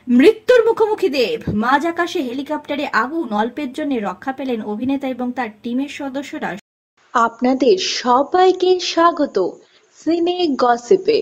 মৃত্যুর মুখোমুখি দেব, মাঝ আকাশে হেলিকপ্টারে আগুন, অল্পের জন্য রক্ষা পেলেন অভিনেতা এবং তার টিমের সদস্যরা। আপনাদের সবাইকে স্বাগত সিনে গসিপে।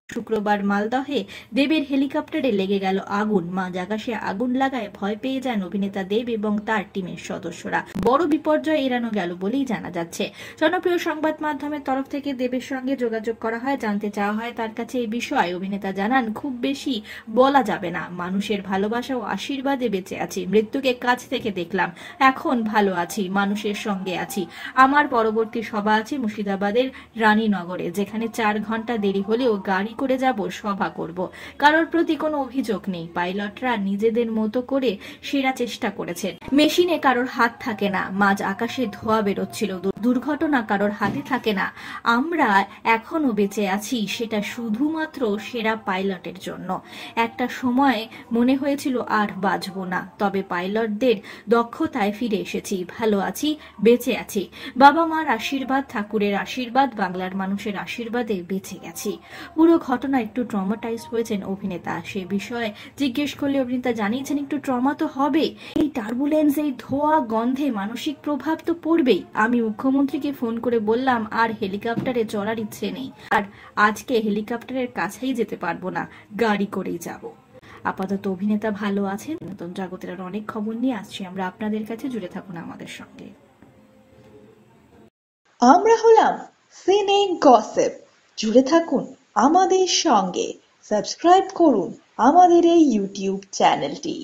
শুক্রবার মালদহে দেবের হেলিকপ্টারে লেগে গেল আগুন। মাঝ আকাশে আগুন লাগায় ভয় পেয়ে যান অভিনেতা দেব এবং তার টিমের সদস্যরা। বড় বিপর্যয় এড়ানো গেল বলেই জানা যাচ্ছে। জনপ্রিয় সংবাদ মাধ্যমের তরফ থেকে দেবের সঙ্গে যোগাযোগ করা হয়, জানতে চাওয়া হয় তার কাছে এই বিষয়ে। অভিনেতা জানান, খুব বেশি বলা যাবে না, মানুষের ভালোবাসা ও আশীর্বাদে বেঁচে আছি, মৃত্যুকে কাছ থেকে দেখলাম, এখন ভালো আছি, মানুষের সঙ্গে আছি। আমার পরবর্তী সভা আছে মুর্শিদাবাদের রানীনগরে, যেখানে 4 ঘন্টা দেরি হলেও গাড়ি করে যাব, সভা করব। কারোর প্রতি কোনো অভিযোগ নেই, পাইলটরা নিজেদের মতো করে সেরা চেষ্টা করেছেন। মেশিনে কারোর হাত থাকে না, মাঝ আকাশে ধোঁয়া বেরোচ্ছিল, দুর্ঘটনা কারোর হাতে থাকে না। আমরা এখনো বেঁচে আছি, সেটা শুধুমাত্র সেরা পাইলটের জন্য। একটা সময় মনে হয়েছিল আর বাঁচবো না, তবে পাইলটদের দক্ষতায় ফিরে এসেছি, ভালো আছি, বেঁচে আছি। বাবা মার আশীর্বাদ, ঠাকুরের আশীর্বাদ, বাংলার মানুষের আশীর্বাদে বেঁচে গেছি। পুরো ঘটনা একটু ট্রমাটাইজ হয়েছেন অভিনেতা। সে বিষয়ে জিজ্ঞেস করলে অভিনেতা জানিয়েছেন, একটু ট্রমা তো হবে, এই টার্বুলেন্স, এই ধোঁয়া, গন্ধে মানসিক প্রভাব তো পড়বেই। আমি মুখ্যমন্ত্রীকে ফোন করে বললাম আর হেলিকপ্টারে চড়ার ইচ্ছে নেই, আর আজকে হেলিকপ্টারের কাছেই যেতে পারবো না, গাড়ি করেই যাব। আপাতত অভিনেতা ভালো আছেন। নতুন জগতের আর অনেক খবর নিয়ে আসছি আমরা আপনাদের কাছে, জুড়ে থাকুন আমাদের সঙ্গে। আমরা হলাম সিনে গসিপ, জুড়ে থাকুন আমাদের সঙ্গে, সাবস্ক্রাইব করুন আমাদের এই ইউটিউব চ্যানেলটি।